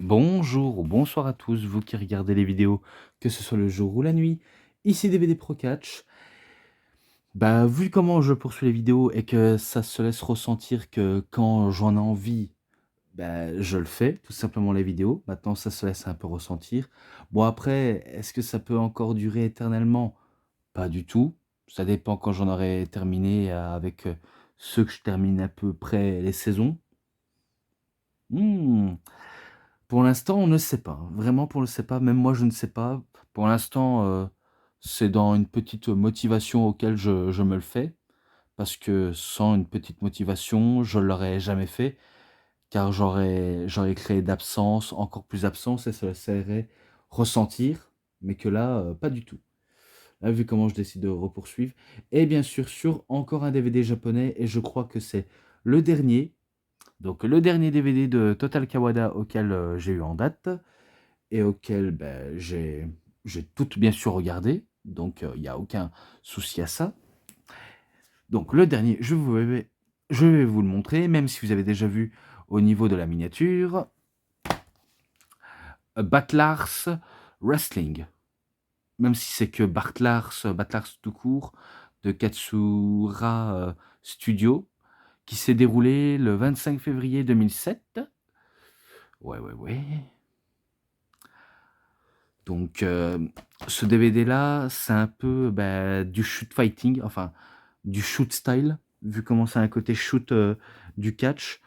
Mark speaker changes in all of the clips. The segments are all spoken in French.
Speaker 1: Bonjour ou bonsoir à tous, vous qui regardez les vidéos, que ce soit le jour ou la nuit. Ici DVD Pro Catch. Bah, vu comment je poursuis les vidéos et que ça se laisse ressentir que quand j'en ai envie, bah, je le fais, tout simplement les vidéos. Maintenant, ça se laisse un peu ressentir. Bon, après, est-ce que ça peut encore durer éternellement? Pas du tout. Ça dépend quand j'en aurai terminé avec ceux que je termine à peu près les saisons. Hmm. Pour l'instant, on ne sait pas, hein. Vraiment, pour le sait pas, même moi, je ne sais pas. Pour l'instant, c'est dans une petite motivation auquel je me le fais, parce que sans une petite motivation, je l'aurais jamais fait, car j'aurais créé d'absence, encore plus d'absence et ça laisserait ressentir, mais que là, pas du tout. Là, vu comment je décide de repoursuivre et bien sûr, sur encore un DVD japonais et je crois que c'est le dernier, donc le dernier DVD de Total Kawada auquel, j'ai eu en date et auquel, beh, j'ai toutes bien sûr regardé, donc il y a aucun souci à ça. Donc le dernier, je vais vous le montrer, même si vous avez déjà vu au niveau de la miniature. Batlars Wrestling. Même si c'est que Batlars tout court, de Katsura, Studio, qui s'est déroulé le 25 février 2007. Ouais, ouais, ouais. Donc, ce DVD-là, c'est un peu, bah, du shoot fighting, enfin, du shoot style, vu comment c'est un côté shoot, du catch.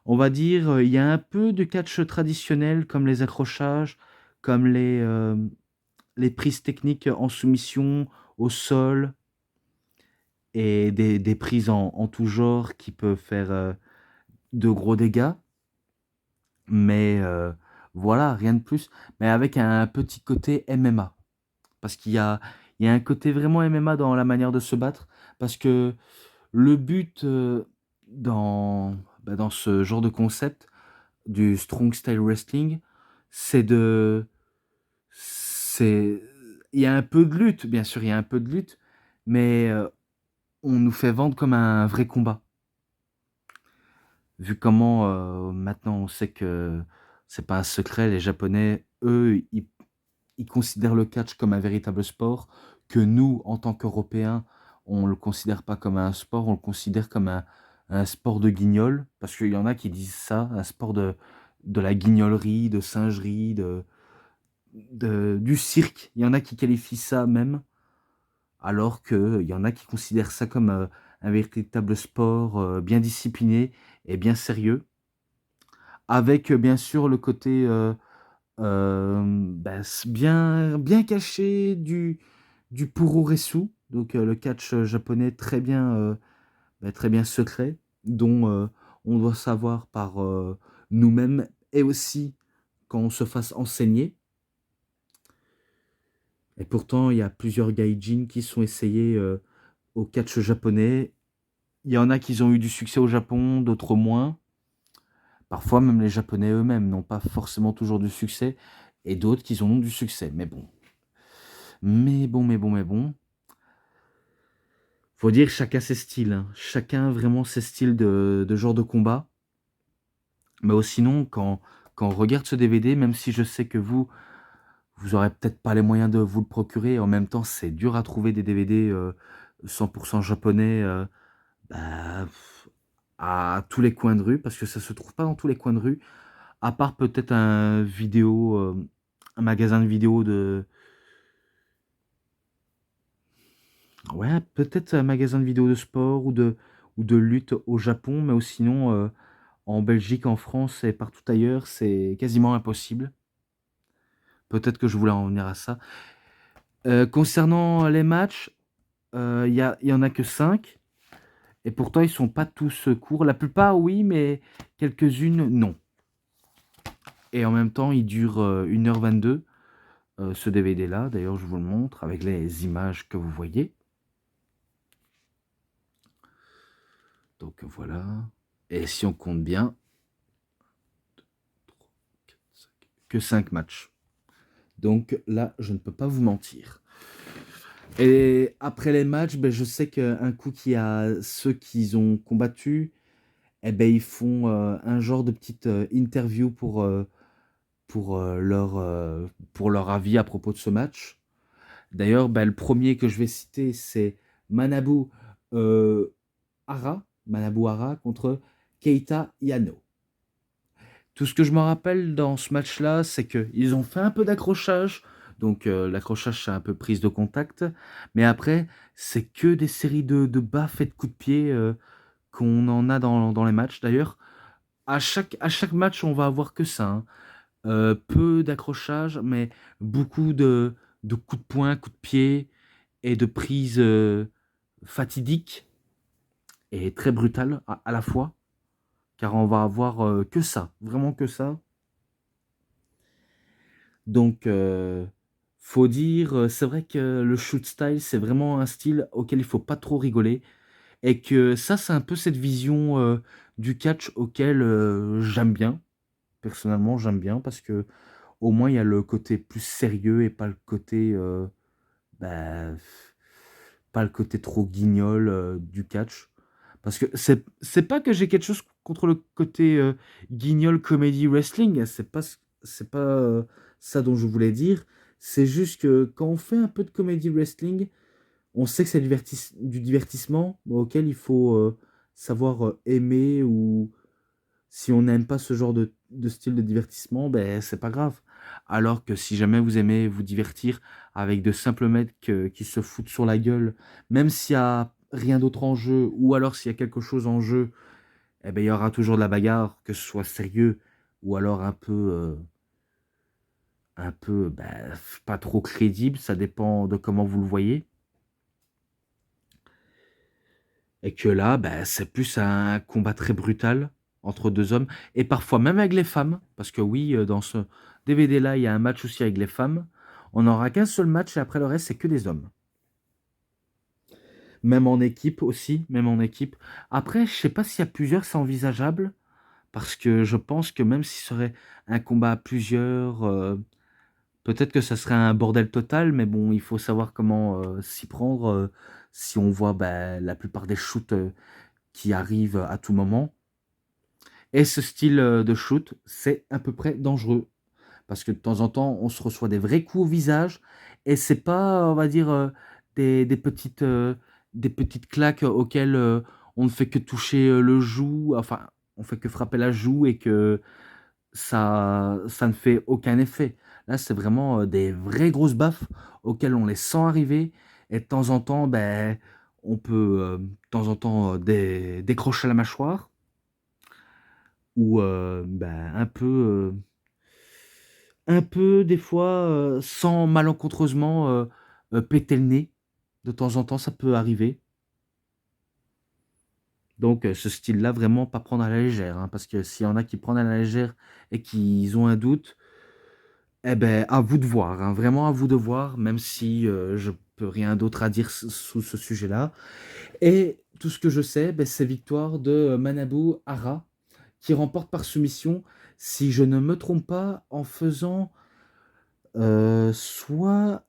Speaker 1: On va dire, il y a un peu de catch traditionnel, comme les accrochages, comme les prises techniques en soumission, au sol et des prises en tout genre qui peuvent faire, de gros dégâts. Mais, voilà, rien de plus. Mais avec un petit côté MMA. Parce qu'il y a un côté vraiment MMA dans la manière de se battre, parce que le but, dans, bah, dans ce genre de concept du strong style wrestling, c'est de c'est il y a un peu de lutte, bien sûr, il y a un peu de lutte, mais, on nous fait vendre comme un vrai combat. Vu comment, maintenant on sait que c'est pas un secret, les Japonais, eux, ils considèrent le catch comme un véritable sport, que nous, en tant qu'Européens, on le considère pas comme un sport, on le considère comme un sport de guignol. Parce qu'il y en a qui disent ça, un sport de la guignolerie, de singerie, du cirque. Il y en a qui qualifient ça même, alors qu'il y en a qui considèrent ça comme, un véritable sport, bien discipliné et bien sérieux. Avec, bien sûr, le côté, bah, bien caché du puroresu, donc le catch, japonais très bien, bah, très bien secret, dont, on doit savoir par, nous-mêmes et aussi quand on se fasse enseigner. Et pourtant, il y a plusieurs gaijins qui sont essayés, au catch japonais. Il y en a qui ont eu du succès au Japon, d'autres moins. Parfois, même les Japonais eux-mêmes n'ont pas forcément toujours du succès et d'autres qui en ont du succès. Mais bon. Mais bon, mais bon, mais bon. Faut dire chacun ses styles, hein. Chacun vraiment ses styles de genre de combat. Mais sinon, quand on regarde ce DVD, même si je sais que vous aurez peut-être pas les moyens de vous le procurer, en même temps, c'est dur à trouver des DVD, 100 japonais, bah, à tous les coins de rue, parce que ça se trouve pas dans tous les coins de rue, à part peut-être un magasin de vidéos de ouais, peut-être un magasin de vidéos de sport ou de lutte au Japon, mais sinon, en Belgique, en France et partout ailleurs, c'est quasiment impossible. Peut-être que je voulais en venir à ça. Concernant les matchs, il y en a que 5 et pourtant ils sont pas tous, courts. La plupart oui, mais quelques-unes non et en même temps, il dure, 1h22, ce DVD-là. D'ailleurs, je vous le montre avec les images que vous voyez. Donc voilà et si on compte bien, que 5 matchs. Donc là, je ne peux pas vous mentir. Et après les matchs, beh, je sais qu'un coup qu'il y a ceux qu'ils ont combattu et beh, ils font, un genre de petite, interview pour leur avis à propos de ce match. D'ailleurs, bah, le premier que je vais citer, c'est Manabu euh, Manabu Hara contre Keita Yano. Tout ce que je me rappelle dans ce match-là, c'est qu'ils ont fait un peu d'accrochage. Donc l'accrochage, c'est un peu prise de contact. Mais après, c'est que des séries de baffes et de coups de pied qu'on en a dans les matchs. D'ailleurs, à chaque match, on va avoir que ça, hein. Peu d'accrochage, mais beaucoup de coups de poing, coups de pied et de prises fatidiques et très brutales à la fois. Car on va avoir que ça, vraiment que ça. Donc, faut dire, c'est vrai que le shoot style, c'est vraiment un style auquel il faut pas trop rigoler et que ça, c'est un peu cette vision, du catch auquel, j'aime bien. Personnellement, j'aime bien parce que au moins il y a le côté plus sérieux et pas le côté, bah, pas le côté trop guignol, du catch. Parce que c'est pas que j'ai quelque chose contre le côté, guignol comedy wrestling, c'est pas, ça dont je voulais dire. C'est juste que quand on fait un peu de comedy wrestling, on sait que c'est du divertissement auquel il faut, savoir, aimer ou si on n'aime pas ce genre de style de divertissement, ben c'est pas grave. Alors que si jamais vous aimez vous divertir avec de simples mecs qui se foutent sur la gueule, même s'il y a rien d'autre en jeu, ou alors s'il y a quelque chose en jeu, eh ben il y aura toujours de la bagarre, que ce soit sérieux ou alors un peu ben, pas trop crédible, ça dépend de comment vous le voyez. Et que là, ben, c'est plus un combat très brutal entre deux hommes, et parfois même avec les femmes, parce que oui, dans ce DVD-là, il y a un match aussi avec les femmes. On n'aura qu'un seul match, et après le reste, c'est que des hommes. Même en équipe aussi, même en équipe. Après, je sais pas s'il y a plusieurs, c'est envisageable, parce que je pense que même si ce serait un combat à plusieurs, peut-être que ça serait un bordel total, mais bon, il faut savoir comment s'y prendre si on voit ben, la plupart des shoots qui arrivent à tout moment. Et ce style de shoot, c'est à peu près dangereux. Parce que de temps en temps, on se reçoit des vrais coups au visage. Et c'est pas, on va dire, des petites claques auxquelles on ne fait que toucher le joue. Enfin, on fait que frapper la joue et que ça ne fait aucun effet. Là, c'est vraiment des vraies grosses baffes auxquelles on les sent arriver. Et de temps en temps, ben, on peut de temps en temps décrocher la mâchoire ou bah, un peu des fois, sans malencontreusement, péter le nez. De temps en temps, ça peut arriver. Donc ce style-là, vraiment pas prendre à la légère, hein, parce que s'il y en a qui prennent à la légère et qu'ils ont un doute, eh ben, à vous de voir, hein, vraiment à vous de voir, même si, je peux rien d'autre à dire sous ce sujet-là. Et tout ce que je sais, beh, c'est victoire de, Manabu Hara, qui remporte par soumission, si je ne me trompe pas, en faisant soit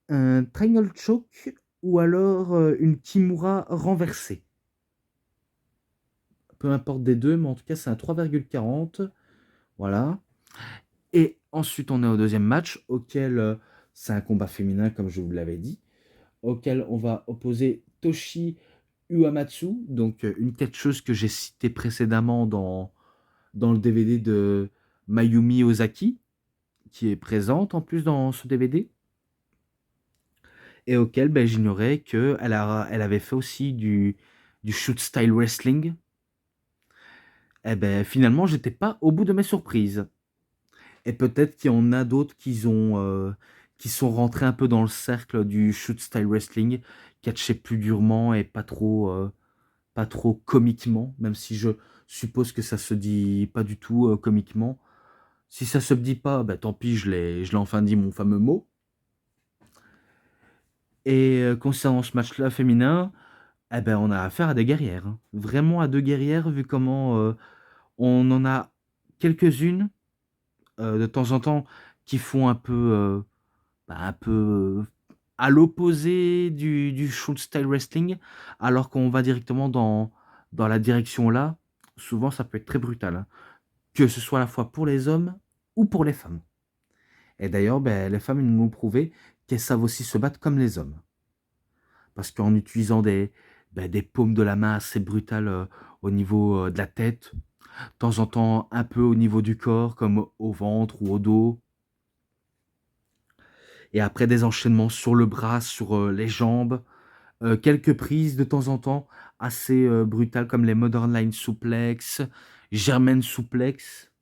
Speaker 1: un triangle choke ou alors, une kimura renversée. Peu importe des 2, mais en tout cas, c'est un 3,40. Voilà. Et ensuite, on est au deuxième match auquel, c'est un combat féminin comme je vous l'avais dit, auquel on va opposer Toshi Uematsu, donc, une catcheuse que j'ai citée précédemment dans le DVD de Mayumi Ozaki, qui est présente en plus dans ce DVD. Et auquel ben, j'ignorais elle avait fait aussi du shoot style wrestling. Et ben finalement, j'étais pas au bout de mes surprises. Et peut-être qu'il y en a d'autres qui sont rentrés un peu dans le cercle du shoot style wrestling, catché plus durement et pas trop comiquement, même si je suppose que ça se dit pas du tout comiquement. Si ça se dit pas, bah, tant pis, je l'ai enfin dit mon fameux mot. Et concernant ce match-là féminin, eh ben, on a affaire à des guerrières, hein. Vraiment à 2 guerrières, vu comment, on en a quelques-unes, de temps en temps, qui font bah, un peu, à l'opposé du shoot style wrestling, alors qu'on va directement dans la direction là, souvent ça peut être très brutal, hein, que ce soit à la fois pour les hommes ou pour les femmes. Et d'ailleurs, les femmes, ils nous ont prouvé qu'elles savent aussi se battre comme les hommes. Parce qu'en utilisant des paumes de la main assez brutales au niveau de la tête, de temps en temps un peu au niveau du corps, comme au ventre ou au dos, et après des enchaînements sur le bras, sur les jambes, quelques prises de temps en temps assez brutales comme les Modern Line Suplex, German Suplex,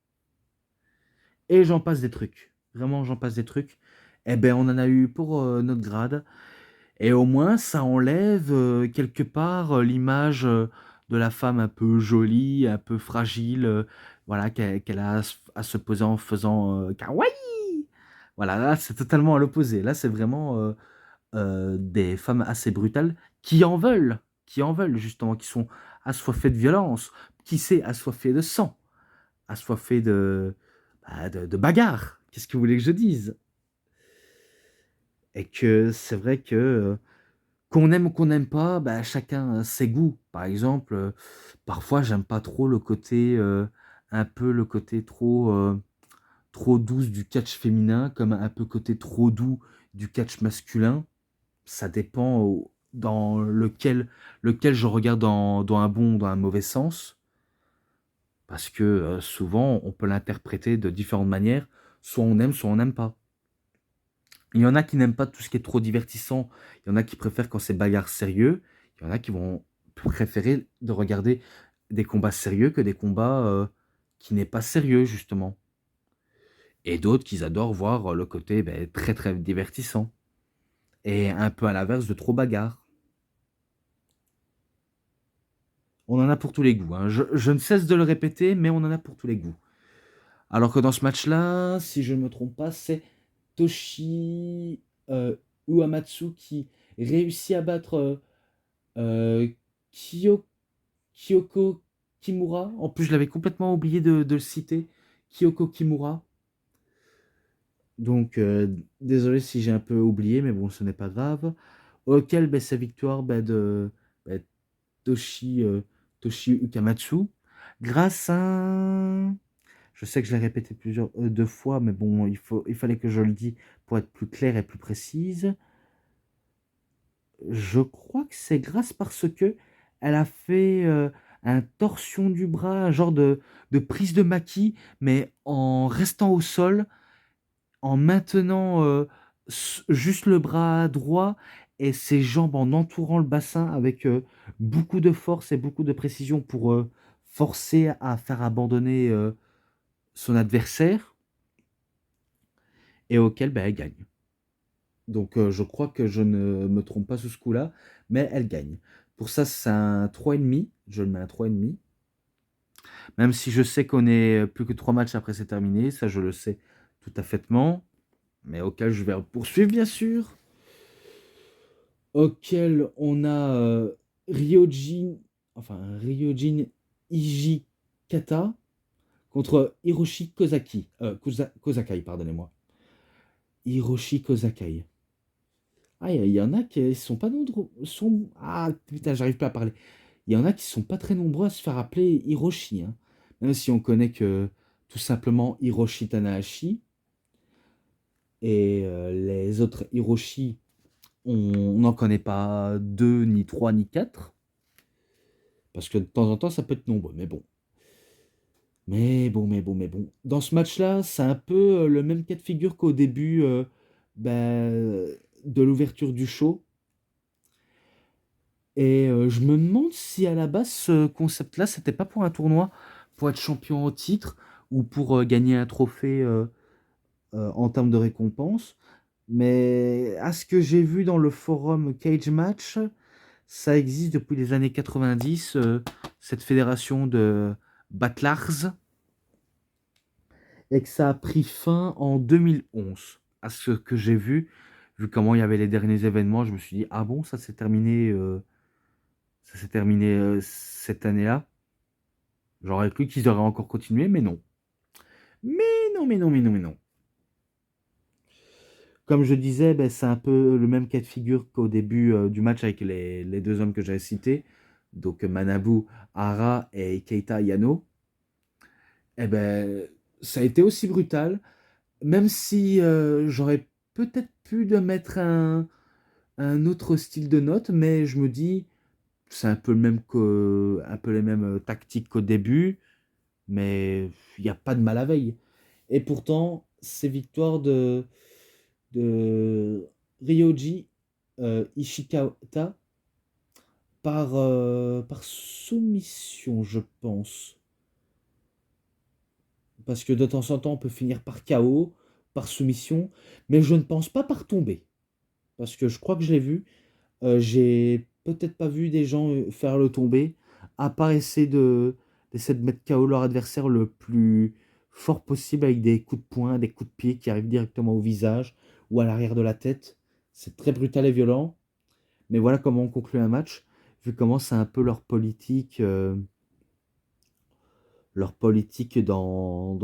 Speaker 1: et j'en passe des trucs. Vraiment, j'en passe des trucs. Eh ben, on en a eu pour notre grade. Et au moins, ça enlève quelque part l'image de la femme un peu jolie, un peu fragile, voilà, qu'elle a à se poser en faisant kawaii. Voilà, là, c'est totalement à l'opposé. Là, c'est vraiment des femmes assez brutales qui en veulent justement, qui sont assoiffées de violence, qui sait, assoiffées de sang, assoiffées de bagarre. Qu'est-ce que vous voulez que je dise? Et que c'est vrai que qu'on aime ou qu'on n'aime pas, chacun a ses goûts. Par exemple, parfois j'aime pas trop le côté, un peu le côté trop douce du catch féminin, comme un peu côté trop doux du catch masculin. Ça dépend dans lequel je regarde dans un bon ou dans un mauvais sens, parce que souvent on peut l'interpréter de différentes manières, soit on n'aime pas. Il y en a qui n'aiment pas tout ce qui est trop divertissant, il y en a qui préfèrent quand c'est bagarre sérieux, il y en a qui vont préférer de regarder des combats sérieux que des combats qui n'est pas sérieux justement. Et d'autres qui adorent voir le côté très très divertissant. Et un peu à l'inverse de trop bagarre. On en a pour tous les goûts, hein. Je ne cesse de le répéter, mais on en a pour tous les goûts. Alors que dans ce match-là, si je ne me trompe pas, c'est Toshi Uematsu qui réussit à battre euh, Kyo- Kyoko Kimura. En plus, je l'avais complètement oublié de le citer. Kyoko Kimura. Donc, désolé si j'ai un peu oublié, mais bon, ce n'est pas grave. Auquel sa victoire bah, Toshi, Toshi Ukamatsu. Grâce à... Je sais que je l'ai répété deux fois, mais bon, il fallait que je le dise pour être plus clair et plus précise. Je crois que c'est grâce parce que elle a fait un torsion du bras, un genre de prise de maquis, mais en restant au sol, en maintenant juste le bras droit et ses jambes en entourant le bassin avec beaucoup de force et beaucoup de précision pour forcer à faire abandonner son adversaire et auquel elle gagne. Donc je crois que je ne me trompe pas sur ce coup-là, mais elle gagne. Pour ça, c'est un 3,5. Je le mets à 3,5. Même si je sais qu'on est plus que 3 matchs après c'est terminé, ça je le sais tout à faitement, mais auquel je vais poursuivre bien sûr. Auquel on a Ryojin Hijikata contre Hiroshi Kozakai, pardonnez-moi. Hiroshi Kozakai. Ah, il y en a qui sont pas nombreux. Ah, putain, j'arrive pas à parler. Il y en a qui sont pas très nombreux à se faire appeler Hiroshi, hein. Même si on connaît que tout simplement Hiroshi Tanahashi. Et les autres Hiroshi, on n'en connaît pas deux, ni trois, ni quatre. Parce que de temps en temps, ça peut être nombreux. Mais bon. Mais bon. Dans ce match-là, c'est un peu le même cas de figure qu'au début de l'ouverture du show. Et je me demande si à la base, ce concept-là, c'était pas pour un tournoi, pour être champion au titre ou pour gagner un trophée en termes de récompense. Mais à ce que j'ai vu dans le forum Cage Match, ça existe depuis les années 90, cette fédération de Battlars, et que ça a pris fin en 2011. À ce que j'ai vu comment il y avait les derniers événements, je me suis dit, ah bon, ça s'est terminé cette année-là. J'aurais cru qu'ils auraient encore continué, mais non. Mais non. Comme je disais, c'est un peu le même cas de figure qu'au début du match avec les deux hommes que j'avais cités, donc Manabu Hara et Keita Yano. Eh ben, ça a été aussi brutal. Même si j'aurais peut-être pu de mettre un autre style de note, mais je me dis, c'est un peu les mêmes tactiques qu'au début, mais il n'y a pas de mal à veille. Et pourtant, ces victoires de Ryoji Ishikata par soumission, je pense. Parce que de temps en temps, on peut finir par KO, par soumission, mais je ne pense pas par tomber. Parce que je crois que je l'ai vu. J'ai peut-être pas vu des gens faire le tomber, à part d'essayer de mettre KO leur adversaire le plus fort possible avec des coups de poing, des coups de pied qui arrivent directement au visage ou à l'arrière de la tête. C'est très brutal et violent. Mais voilà comment on conclut un match, vu comment c'est un peu leur politique dans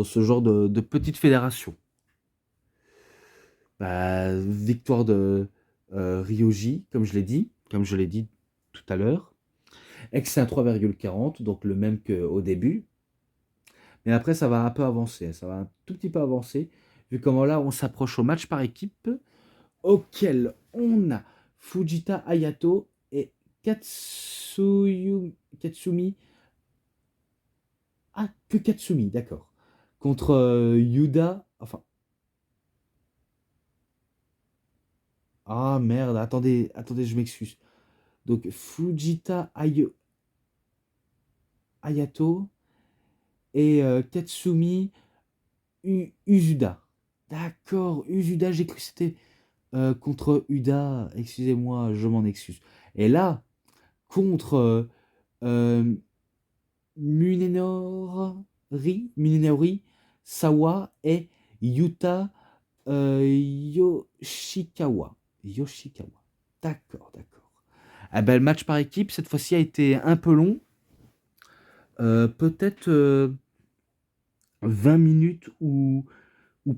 Speaker 1: ce genre de petite fédération. Bah, victoire de Ryoji, comme je l'ai dit, comme je l'ai dit tout à l'heure. Ex, c'est un 3,40, donc le même qu'au début. Mais après, ça va un peu avancer, ça va un tout petit peu avancer, vu comment là, on s'approche au match par équipe, auquel on a Fujita Hayato et Katsumi. Ah, que Katsumi, d'accord. Contre Yuda. Enfin. Ah merde, attendez, je m'excuse. Donc, Hayato et Katsumi Usuda. D'accord, Usuda, j'ai cru que c'était contre Uda. Excusez-moi, je m'en excuse. Et là, contre euh, Munenori, Sawa et Yuta Yoshikawa. Yoshikawa. D'accord, d'accord. Ah ben, le match par équipe, cette fois-ci, a été un peu long. Peut-être 20 minutes ou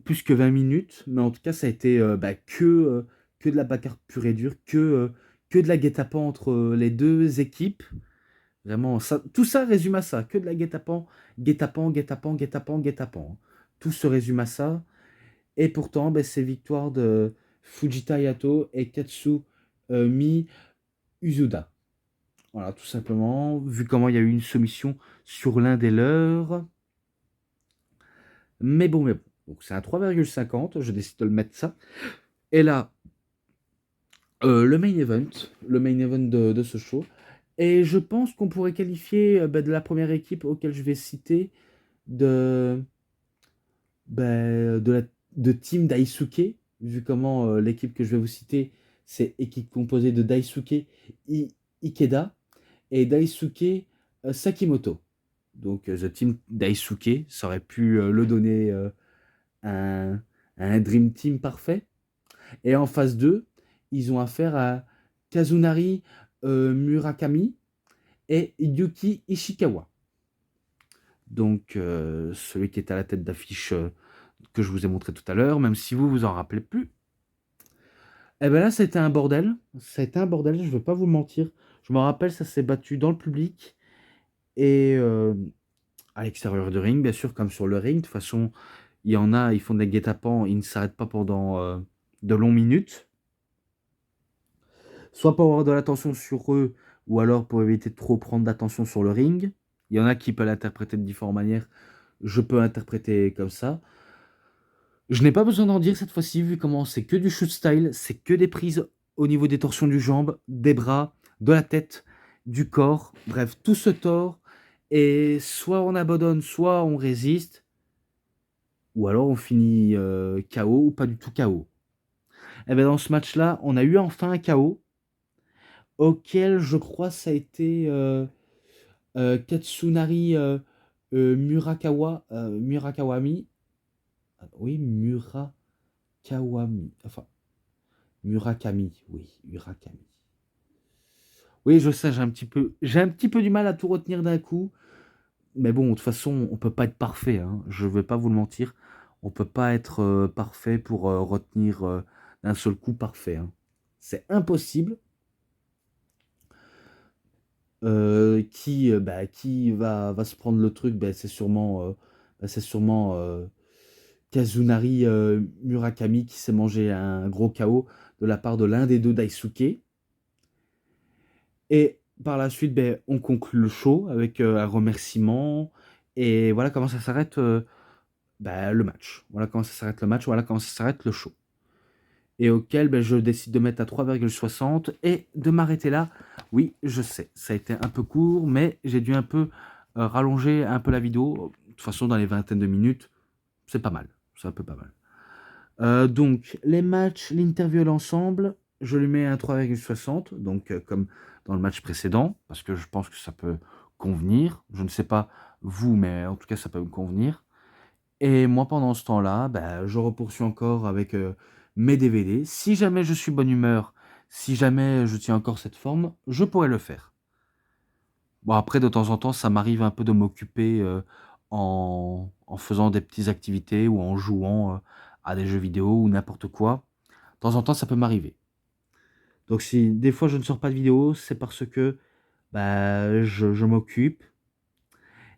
Speaker 1: plus que 20 minutes. Mais en tout cas, ça a été que de la bagarre pure et dure, que de la guet-apens entre les deux équipes. Vraiment, ça, tout ça résume à ça. Que de la guet-apens, guet-apens, guet-apens, guet-apens, guet-apens. Tout se résume à ça. Et pourtant, ben, c'est victoire de Fujita Yato et Katsumi Uzuda. Voilà, tout simplement. Vu comment il y a eu une soumission sur l'un des leurs. Mais bon. Donc c'est un 3,50. Je décide de le mettre ça. Et là, le main event de ce show. Et je pense qu'on pourrait qualifier de la première équipe auquel je vais citer de, de Team Daisuke, vu comment l'équipe que je vais vous citer, c'est équipe composée de Daisuke Ikeda et Daisuke Sakimoto. Donc The Team Daisuke, ça aurait pu le donner un, un Dream Team parfait. Et en phase 2, ils ont affaire à Kazunari Murakami et Yuki Ishikawa. Donc, celui qui est à la tête d'affiche que je vous ai montré tout à l'heure, même si vous vous en rappelez plus. Et bien là, c'était un bordel. Ça a été un bordel, je ne vais pas vous mentir. Je me rappelle, ça s'est battu dans le public et à l'extérieur du ring, bien sûr, comme sur le ring. De toute façon, il y en a, ils font des guet-apens, ils ne s'arrêtent pas pendant de longues minutes. Soit pour avoir de l'attention sur eux, ou alors pour éviter de trop prendre d'attention sur le ring. Il y en a qui peuvent l'interpréter de différentes manières. Je peux interpréter comme ça. Je n'ai pas besoin d'en dire cette fois-ci, vu comment c'est que du shoot style, c'est que des prises au niveau des torsions du jambe, des bras, de la tête, du corps, bref, tout se tord. Et soit on abandonne, soit on résiste, ou alors on finit KO ou pas du tout KO. Et bien dans ce match-là, on a eu enfin un KO, auquel je crois ça a été Katsunari Murakawami. Ah, oui, Murakawami. Enfin, Murakami. Oui, Murakami. Oui, je sais, j'ai un petit peu du mal à tout retenir d'un coup. Mais bon, de toute façon, on peut pas être parfait. Hein. Je vais pas vous le mentir. On peut pas être parfait pour retenir d'un seul coup parfait. Hein. C'est impossible. Qui va se prendre le truc, c'est sûrement Kazunari Murakami qui s'est mangé un gros KO de la part de l'un des deux Daisuke. Et par la suite, ben, on conclut le show avec un remerciement. Et voilà comment ça s'arrête ben, le match. Voilà comment ça s'arrête le match. Voilà comment ça s'arrête le show. Et auquel ben, je décide de mettre à 3,60 et de m'arrêter là. Oui, je sais, ça a été un peu court, mais j'ai dû un peu rallonger un peu la vidéo. De toute façon, dans les vingtaines de minutes, c'est pas mal. C'est un peu pas mal. Donc, les matchs, l'interview et l'ensemble, je lui mets un 3,60, donc comme dans le match précédent, parce que je pense que ça peut convenir. Je ne sais pas vous, mais en tout cas, ça peut me convenir. Et moi, pendant ce temps-là, bah, je repoursuis encore avec mes DVD. Si jamais je suis bonne humeur, si jamais je tiens encore cette forme, je pourrais le faire. Bon, après, de temps en temps, ça m'arrive un peu de m'occuper en faisant des petites activités ou en jouant à des jeux vidéo ou n'importe quoi. De temps en temps, ça peut m'arriver. Donc, si des fois je ne sors pas de vidéo, c'est parce que bah, je m'occupe.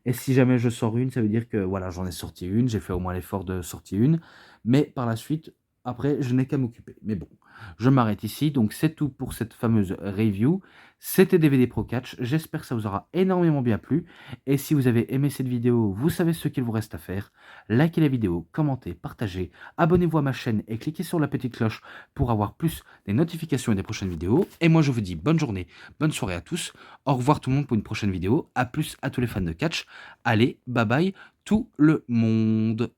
Speaker 1: Et si jamais je sors une, ça veut dire que voilà, j'en ai sorti une, j'ai fait au moins l'effort de sortir une. Mais par la suite, après, je n'ai qu'à m'occuper. Mais bon, je m'arrête ici. Donc, c'est tout pour cette fameuse review. C'était DVD Pro Catch. J'espère que ça vous aura énormément bien plu. Et si vous avez aimé cette vidéo, vous savez ce qu'il vous reste à faire. Likez la vidéo, commentez, partagez, abonnez-vous à ma chaîne et cliquez sur la petite cloche pour avoir plus des notifications et des prochaines vidéos. Et moi, je vous dis bonne journée, bonne soirée à tous. Au revoir tout le monde pour une prochaine vidéo. A plus à tous les fans de catch. Allez, bye bye tout le monde.